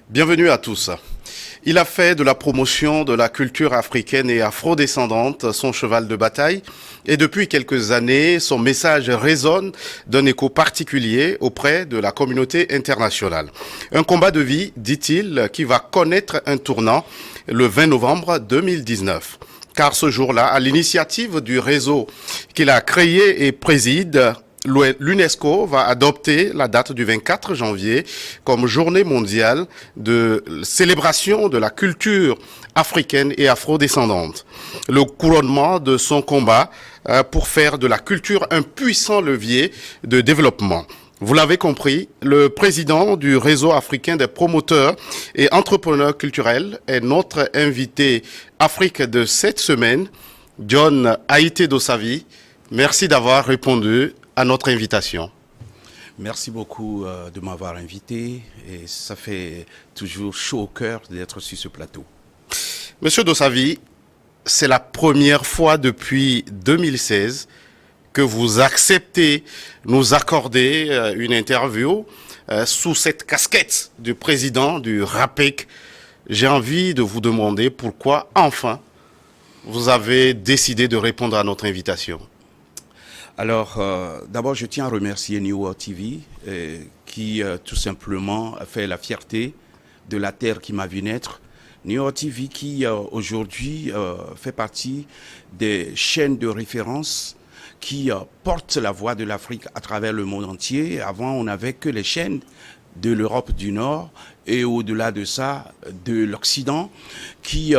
Bienvenue à tous. Il a fait de la promotion de la culture africaine et afrodescendante son cheval de bataille et depuis quelques années, son message résonne d'un écho particulier auprès de la communauté internationale. Un combat de vie, dit-il, qui va connaître un tournant le 20 novembre 2019. Car ce jour-là, à l'initiative du réseau qu'il a créé et préside, l'UNESCO va adopter la date du 24 janvier comme journée mondiale de célébration de la culture africaine et afrodescendante. Le couronnement de son combat pour faire de la culture un puissant levier de développement. Vous l'avez compris, le président du réseau africain des promoteurs et entrepreneurs culturels est notre invité Afrique de cette semaine, John Haïté Dossavi. Merci d'avoir répondu à notre invitation. Merci beaucoup de m'avoir invité et ça fait toujours chaud au cœur d'être sur ce plateau. Monsieur Dossavi, c'est la première fois depuis 2016 que vous acceptez nous accorder une interview sous cette casquette du président du RAPEC. J'ai envie de vous demander pourquoi enfin vous avez décidé de répondre à notre invitation. Alors, d'abord, je tiens à remercier New World TV qui tout simplement a fait la fierté de la terre qui m'a vu naître. New World TV qui aujourd'hui fait partie des chaînes de référence qui portent la voix de l'Afrique à travers le monde entier. Avant, on n'avait que les chaînes de l'Europe du Nord et au-delà de ça, de l'Occident, qui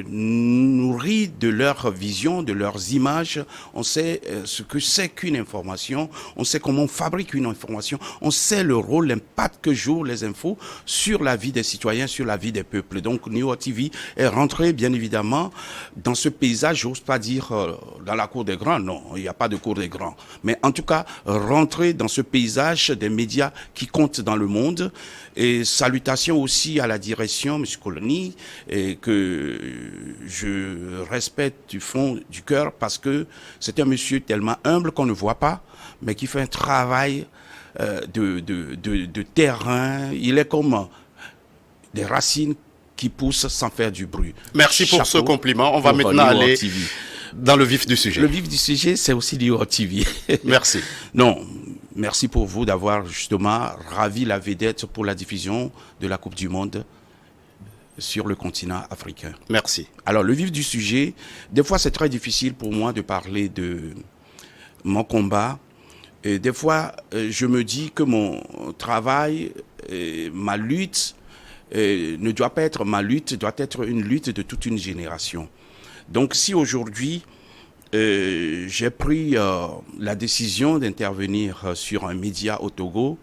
nourrit de leur vision, de leurs images. On sait ce que c'est qu'une information, on sait comment on fabrique une information, on sait le rôle, l'impact que jouent les infos sur la vie des citoyens, sur la vie des peuples. Donc New World TV est rentré bien évidemment dans ce paysage, j'ose pas dire dans la cour des grands, non, il n'y a pas de cour des grands, mais en tout cas rentrer dans ce paysage des médias qui comptent dans le monde. Et salutations aussi à la direction, M. Colony, et que je respecte du fond du cœur parce que c'est un monsieur tellement humble qu'on ne voit pas, mais qui fait un travail de terrain. Il est comme des racines qui poussent sans faire du bruit. Merci pour ce compliment. On va maintenant aller dans le vif du sujet. Le vif du sujet, c'est aussi New World TV. Merci. Non. Merci pour vous d'avoir justement ravi la vedette pour la diffusion de la Coupe du Monde sur le continent africain. Merci. Alors, le vif du sujet, des fois c'est très difficile pour moi de parler de mon combat. Et des fois, je me dis que mon travail, ma lutte, ne doit pas être ma lutte, doit être une lutte de toute une génération. Donc, si aujourd'hui, j'ai pris la décision d'intervenir sur un média au Togo,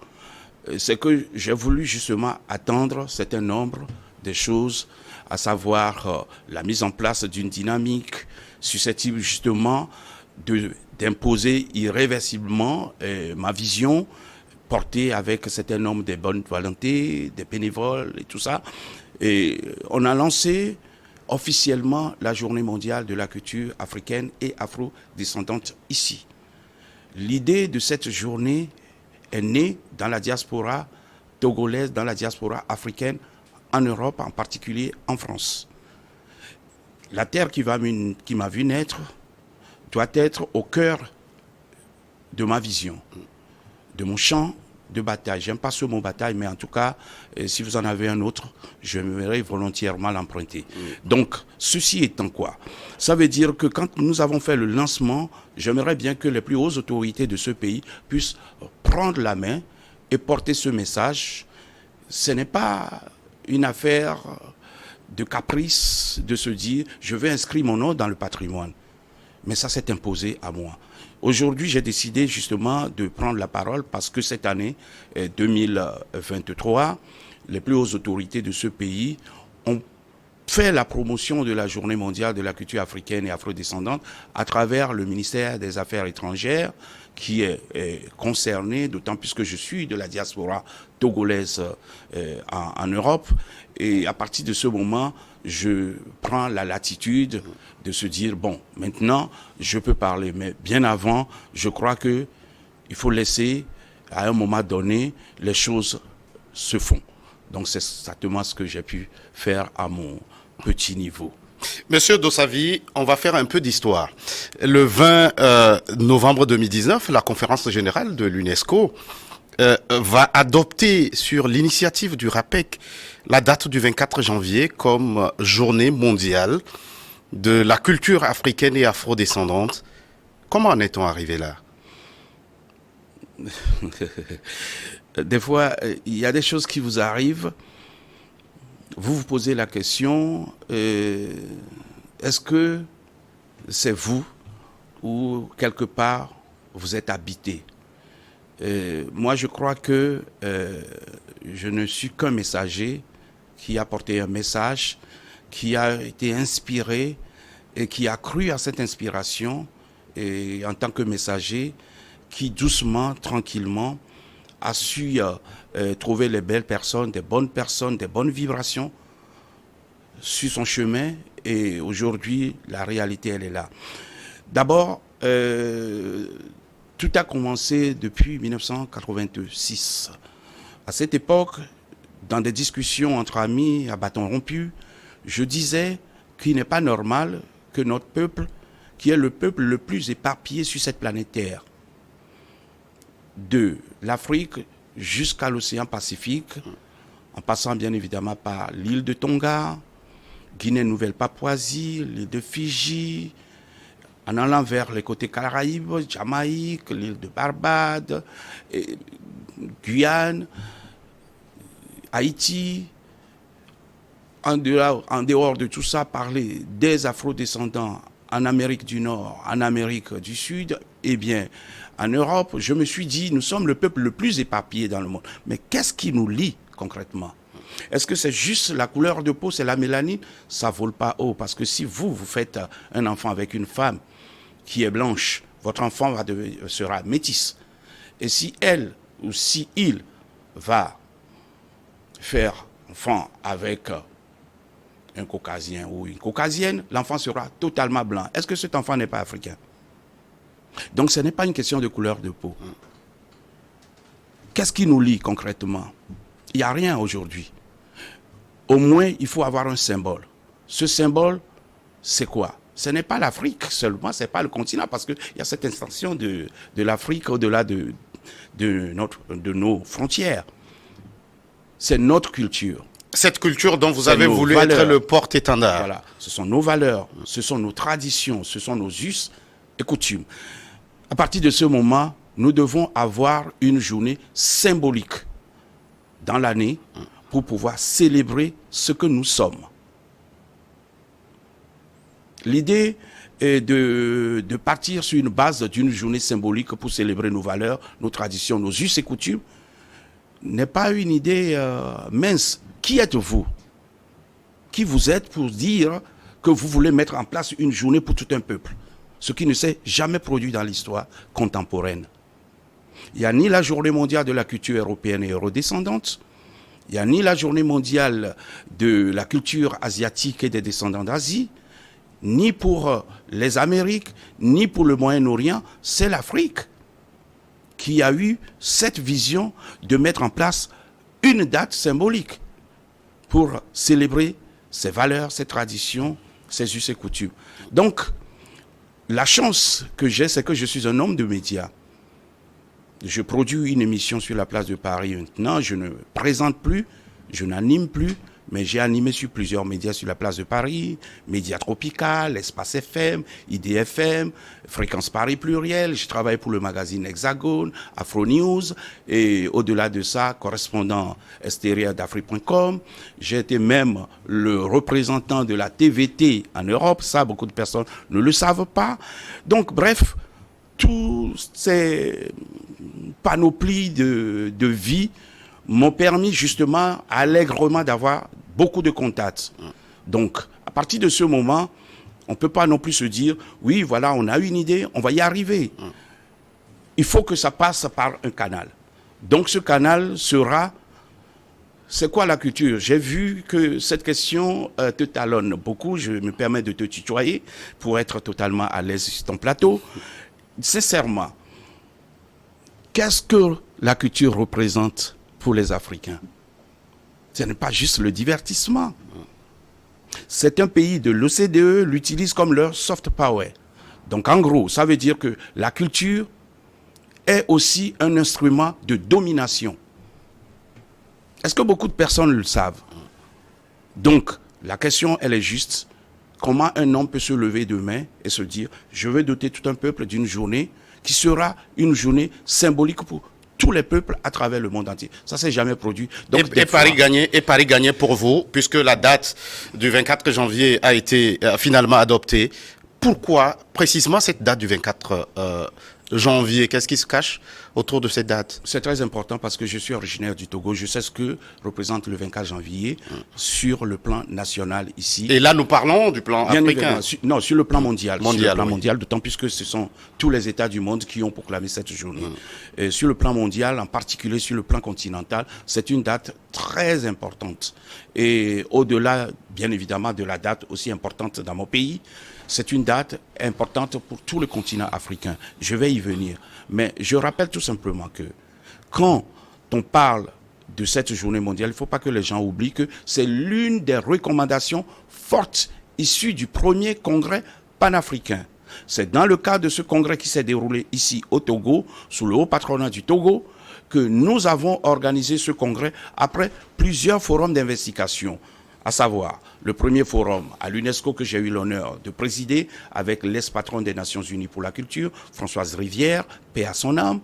c'est que j'ai voulu justement attendre un certain nombre de choses, à savoir la mise en place d'une dynamique susceptible justement d'imposer irréversiblement ma vision, portée avec un certain nombre de bonnes volontés, des bénévoles et tout ça. Et on a lancé officiellement la journée mondiale de la culture africaine et afro-descendante ici. L'idée de cette journée est née dans la diaspora togolaise, dans la diaspora africaine, en Europe, en particulier en France. La terre qui m'a vu naître doit être au cœur de ma vision, de mon champ de bataille. J'aime pas ce mot bataille, mais en tout cas, si vous en avez un autre, je m'aimerais volontairement l'emprunter. Donc, ceci étant quoi? Ça veut dire que quand nous avons fait le lancement, j'aimerais bien que les plus hautes autorités de ce pays puissent prendre la main et porter ce message. Ce n'est pas une affaire de caprice de se dire « je vais inscrire mon nom dans le patrimoine ». Mais ça s'est imposé à moi. Aujourd'hui, j'ai décidé justement de prendre la parole parce que cette année 2023, les plus hautes autorités de ce pays ont fait la promotion de la Journée mondiale de la culture africaine et afrodescendante à travers le ministère des Affaires étrangères qui est concerné, d'autant plus que je suis de la diaspora togolaise en Europe. Et à partir de ce moment, je prends la latitude de se dire, bon, maintenant, je peux parler. Mais bien avant, je crois que il faut laisser, à un moment donné, les choses se font. Donc c'est exactement ce que j'ai pu faire à mon petit niveau. Monsieur Dossavi, on va faire un peu d'histoire. Le 20 novembre 2019, la conférence générale de l'UNESCO va adopter sur l'initiative du RAPEC la date du 24 janvier comme journée mondiale de la culture africaine et afrodescendante. Comment en est-on arrivé là? Des fois, il y a des choses qui vous arrivent. Vous vous posez la question, est-ce que c'est vous ou quelque part vous êtes habité? Moi, je crois que je ne suis qu'un messager qui a porté un message, qui a été inspiré et qui a cru à cette inspiration et en tant que messager qui doucement, tranquillement a su trouver les belles personnes, des bonnes vibrations sur son chemin. Et aujourd'hui, la réalité, elle est là. D'abord, tout a commencé depuis 1986. À cette époque, dans des discussions entre amis à bâton rompu, je disais qu'il n'est pas normal que notre peuple, qui est le peuple le plus éparpillé sur cette planète Terre, de l'Afrique jusqu'à l'océan Pacifique, en passant bien évidemment par l'île de Tonga, Guinée-Nouvelle-Papouasie, l'île de Fidji, en allant vers les côtés Caraïbes, Jamaïque, l'île de Barbade, Guyane, Haïti. En dehors de tout ça, parler des afrodescendants en Amérique du Nord, en Amérique du Sud, eh bien, en Europe, je me suis dit, nous sommes le peuple le plus éparpillé dans le monde. Mais qu'est-ce qui nous lie concrètement? Est-ce que c'est juste la couleur de peau, c'est la mélanine? Ça vole pas haut, parce que si vous faites un enfant avec une femme qui est blanche, votre enfant sera métisse. Et si elle ou si il va faire enfant avec un caucasien ou une caucasienne, l'enfant sera totalement blanc. Est-ce que cet enfant n'est pas africain? Donc ce n'est pas une question de couleur de peau. Qu'est-ce qui nous lie concrètement? Il n'y a rien aujourd'hui. Au moins, il faut avoir un symbole. Ce symbole, c'est quoi? Ce n'est pas l'Afrique seulement, ce n'est pas le continent, parce qu'il y a cette extension de l'Afrique au-delà de nos frontières. C'est notre culture. Cette culture dont vous avez voulu être le porte-étendard. Voilà, ce sont nos valeurs, ce sont nos traditions, ce sont nos us et coutumes. À partir de ce moment, nous devons avoir une journée symbolique dans l'année pour pouvoir célébrer ce que nous sommes. L'idée est de partir sur une base d'une journée symbolique pour célébrer nos valeurs, nos traditions, nos us et coutumes n'est pas une idée mince. Qui êtes-vous? Qui vous êtes pour dire que vous voulez mettre en place une journée pour tout un peuple? Ce qui ne s'est jamais produit dans l'histoire contemporaine. Il n'y a ni la journée mondiale de la culture européenne et eurodescendante, il n'y a ni la journée mondiale de la culture asiatique et des descendants d'Asie, ni pour les Amériques, ni pour le Moyen-Orient. C'est l'Afrique qui a eu cette vision de mettre en place une date symbolique pour célébrer ses valeurs, ses traditions, ses us et coutumes. Donc, la chance que j'ai, c'est que je suis un homme de médias. Je produis une émission sur la place de Paris maintenant. Je ne présente plus, je n'anime plus, mais j'ai animé sur plusieurs médias sur la place de Paris, Média Tropical, Espace FM, IDFM, Fréquence Paris Pluriel. Je travaille pour le magazine Hexagone, Afro News, et au-delà de ça, correspondant extérieur d'Afrique.com. J'ai été même le représentant de la TVT en Europe. Ça, beaucoup de personnes ne le savent pas. Donc, bref, toutes ces panoplies de vie m'ont permis justement allègrement d'avoir beaucoup de contacts. Donc, à partir de ce moment, on ne peut pas non plus se dire, oui, voilà, on a une idée, on va y arriver. Il faut que ça passe par un canal. Donc, ce canal sera, c'est quoi la culture? J'ai vu que cette question te talonne beaucoup, je me permets de te tutoyer pour être totalement à l'aise sur ton plateau. Sincèrement, qu'est-ce que la culture représente pour les Africains? Ce n'est pas juste le divertissement. C'est un pays de l'OCDE l'utilise comme leur soft power. Donc en gros, ça veut dire que la culture est aussi un instrument de domination. Est-ce que beaucoup de personnes le savent? Donc, la question, elle est juste. Comment un homme peut se lever demain et se dire, je vais doter tout un peuple d'une journée qui sera une journée symbolique pour tous les peuples à travers le monde entier. Ça s'est jamais produit. Donc, et Paris gagné pour vous, puisque la date du 24 janvier a été finalement adoptée. Pourquoi précisément cette date du 24 janvier? Qu'est-ce qui se cache autour de cette date? C'est très important parce que je suis originaire du Togo. Je sais ce que représente le 24 janvier sur le plan national ici. Et là, nous parlons du plan africain. Non, sur le plan mondial. Sur le plan oui. mondial, d'autant plus que ce sont tous les États du monde qui ont proclamé cette journée. Sur le plan mondial, en particulier sur le plan continental, c'est une date très importante. Et au-delà, bien évidemment, de la date aussi importante dans mon pays, c'est une date importante pour tout le continent africain. Je vais y venir. Mais je rappelle tout simplement que quand on parle de cette journée mondiale, il ne faut pas que les gens oublient que c'est l'une des recommandations fortes issues du premier congrès panafricain. C'est dans le cadre de ce congrès qui s'est déroulé ici au Togo, sous le haut patronat du Togo, que nous avons organisé ce congrès après plusieurs forums d'investigation. À savoir, le premier forum à l'UNESCO que j'ai eu l'honneur de présider avec l'ex-patron des Nations Unies pour la culture, Françoise Rivière, paix à son âme,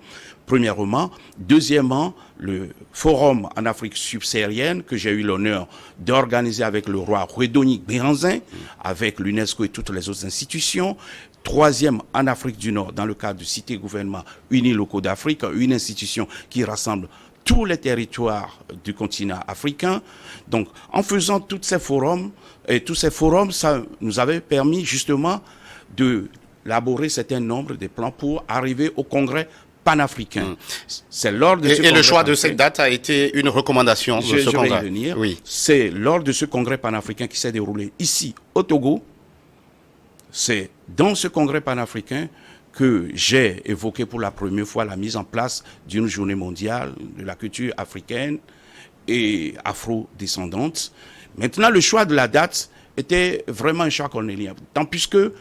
premièrement. Deuxièmement, le forum en Afrique subsaharienne que j'ai eu l'honneur d'organiser avec le roi Rwedonique Béhanzin, avec l'UNESCO et toutes les autres institutions. Troisième, en Afrique du Nord, dans le cadre du Cité Gouvernement Unis Locaux d'Afrique, une institution qui rassemble tous les territoires du continent africain. Donc, en faisant tous ces forums, ça nous avait permis justement d'élaborer un certain nombre de plans pour arriver au congrès panafricain. C'est lors de ce et le choix de cette date a été une recommandation de ce congrès. Je vais y venir. Oui. C'est lors de ce congrès panafricain qui s'est déroulé ici, au Togo. C'est dans ce congrès panafricain que j'ai évoqué pour la première fois la mise en place d'une journée mondiale de la culture africaine et afro-descendante. Maintenant, le choix de la date était vraiment un choix cornélien, tant puisque vous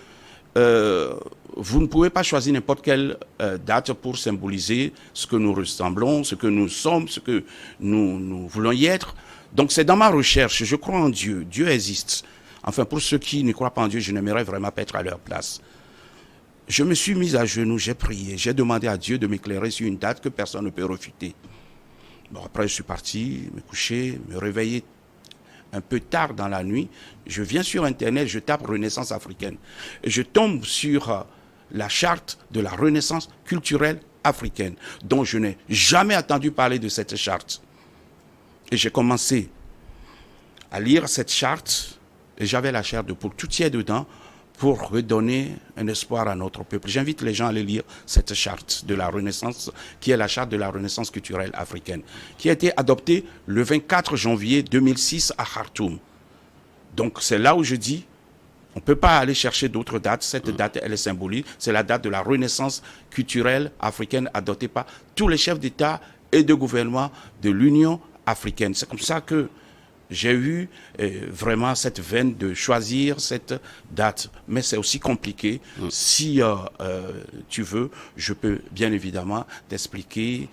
ne pouvez pas choisir n'importe quelle date pour symboliser ce que nous ressemblons, ce que nous sommes, ce que nous voulons y être. Donc c'est dans ma recherche, je crois en Dieu, Dieu existe. Enfin, pour ceux qui ne croient pas en Dieu, je n'aimerais vraiment pas être à leur place. Je me suis mis à genoux, j'ai prié, j'ai demandé à Dieu de m'éclairer sur une date que personne ne peut refuter. Bon, après, je suis parti me coucher, me réveiller un peu tard dans la nuit. Je viens sur Internet, je tape Renaissance africaine. Et je tombe sur la charte de la Renaissance culturelle africaine, dont je n'ai jamais entendu parler de cette charte. Et j'ai commencé à lire cette charte, et j'avais la chair de poule tout tiède dedans, pour redonner un espoir à notre peuple. J'invite les gens à aller lire cette charte de la Renaissance, qui est la charte de la Renaissance culturelle africaine, qui a été adoptée le 24 janvier 2006 à Khartoum. Donc c'est là où je dis, on ne peut pas aller chercher d'autres dates. Cette date, elle est symbolique. C'est la date de la Renaissance culturelle africaine adoptée par tous les chefs d'État et de gouvernement de l'Union africaine. C'est comme ça que j'ai eu vraiment cette veine de choisir cette date. Mais c'est aussi compliqué. Si tu veux, je peux bien évidemment t'expliquer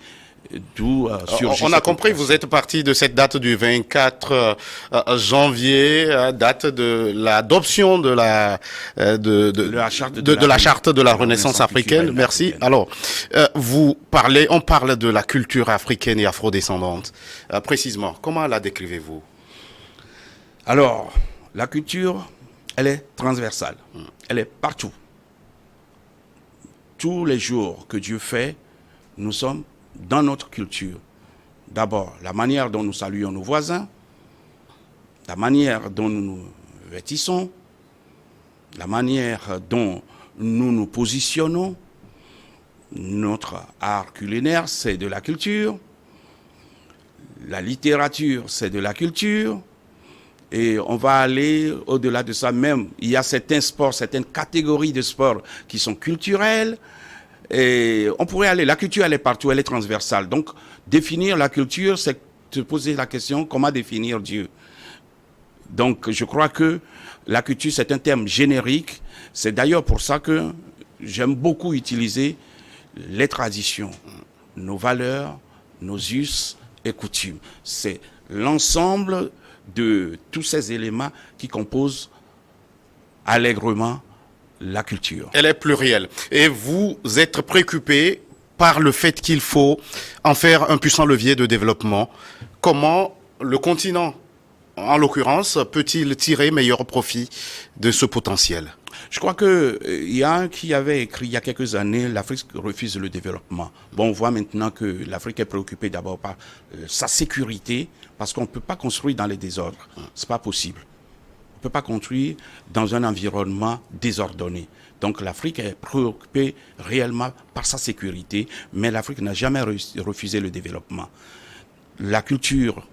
d'où surgit. On a compris, vous êtes parti de cette date du 24 janvier, date de l'adoption de la charte de la Renaissance africaine. Merci. Alors, on parle de la culture africaine et afrodescendante. Précisément, comment la décrivez-vous? Alors, la culture, elle est transversale. Elle est partout. Tous les jours que Dieu fait, nous sommes dans notre culture. D'abord, la manière dont nous saluons nos voisins, la manière dont nous nous vêtissons, la manière dont nous nous positionnons. Notre art culinaire, c'est de la culture. La littérature, c'est de la culture. Et on va aller au-delà de ça même. Il y a certains sports, certaines catégories de sports qui sont culturels. Et on pourrait aller, la culture elle est partout, elle est transversale. Donc définir la culture, c'est te poser la question, comment définir Dieu? Donc, je crois que la culture, c'est un terme générique. C'est d'ailleurs pour ça que j'aime beaucoup utiliser les traditions, nos valeurs, nos us et coutumes. C'est l'ensemble de tous ces éléments qui composent allègrement la culture. Elle est plurielle. Et vous êtes préoccupé par le fait qu'il faut en faire un puissant levier de développement. Comment le continent, en l'occurrence, peut-il tirer meilleur profit de ce potentiel? Je crois qu'il y a un qui avait écrit il y a quelques années, l'Afrique refuse le développement. Bon, on voit maintenant que l'Afrique est préoccupée d'abord par sa sécurité, parce qu'on ne peut pas construire dans les désordres. C'est pas possible. On ne peut pas construire dans un environnement désordonné. Donc l'Afrique est préoccupée réellement par sa sécurité, mais l'Afrique n'a jamais refusé le développement. La culture,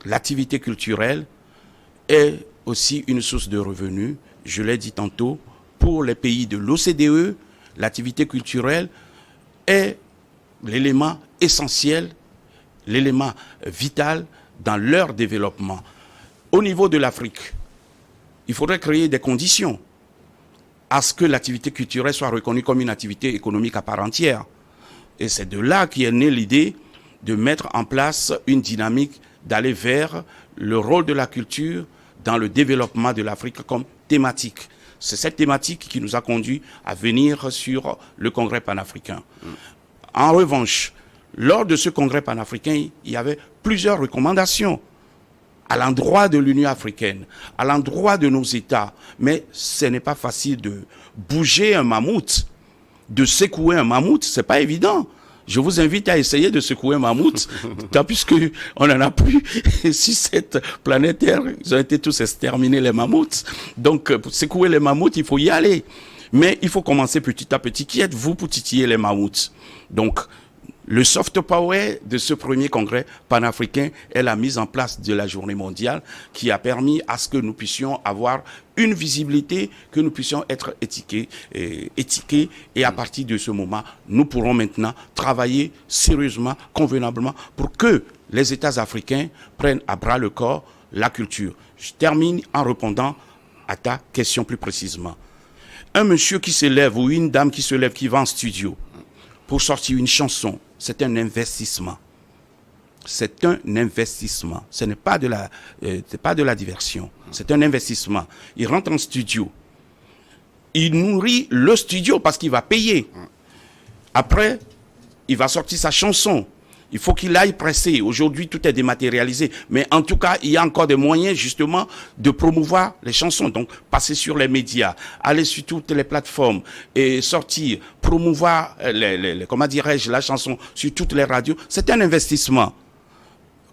l'activité culturelle est aussi une source de revenus. Je l'ai dit tantôt, pour les pays de l'OCDE, l'activité culturelle est l'élément essentiel, l'élément vital dans leur développement. Au niveau de l'Afrique, il faudrait créer des conditions à ce que l'activité culturelle soit reconnue comme une activité économique à part entière. Et c'est de là qu'est née l'idée de mettre en place une dynamique, d'aller vers le rôle de la culture dans le développement de l'Afrique comme thématique. C'est cette thématique qui nous a conduit à venir sur le congrès panafricain. En revanche, lors de ce congrès panafricain, il y avait plusieurs recommandations à l'endroit de l'Union africaine, à l'endroit de nos États. Mais ce n'est pas facile de bouger un mammouth, de secouer un mammouth, c'est pas évident. Je vous invite à essayer de secouer un mammouth, puisque on n'en a plus. Si cette planète Terre, ils ont été tous exterminés, les mammouths. Donc, pour secouer les mammouths, il faut y aller. Mais il faut commencer petit à petit. Qui êtes-vous pour titiller les mammouths? Donc, le soft power de ce premier congrès panafricain est la mise en place de la journée mondiale qui a permis à ce que nous puissions avoir une visibilité, que nous puissions être étiquetés et à partir de ce moment, nous pourrons maintenant travailler sérieusement, convenablement pour que les États africains prennent à bras le corps la culture. Je termine en répondant à ta question plus précisément. Un monsieur qui se lève ou une dame qui se lève, qui va en studio pour sortir une chanson, c'est un investissement. C'est un investissement. Ce n'est pas de la diversion. C'est un investissement. Il rentre en studio. Il nourrit le studio parce qu'il va payer. Après, il va sortir sa chanson. Il faut qu'il aille presser. Aujourd'hui, tout est dématérialisé. Mais en tout cas, il y a encore des moyens, justement, de promouvoir les chansons. Donc, passer sur les médias, aller sur toutes les plateformes et sortir, promouvoir, comment dirais-je, la chanson sur toutes les radios. C'est un investissement.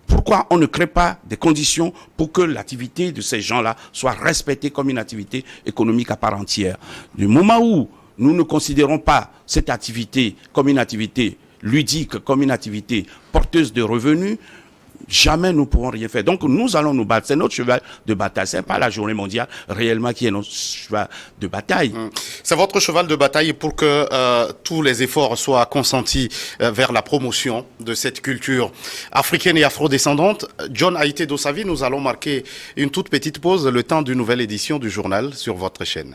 Pourquoi on ne crée pas des conditions pour que l'activité de ces gens-là soit respectée comme une activité économique à part entière? Du moment où nous ne considérons pas cette activité comme une activité ludique, comme une activité porteuse de revenus, jamais nous ne pourrons rien faire. Donc nous allons nous battre. C'est notre cheval de bataille. Ce n'est pas la journée mondiale réellement qui est notre cheval de bataille. C'est votre cheval de bataille pour que tous les efforts soient consentis vers la promotion de cette culture africaine et afrodescendante. John Haïté Dossavi, nous allons marquer une toute petite pause, le temps d'une nouvelle édition du journal sur votre chaîne.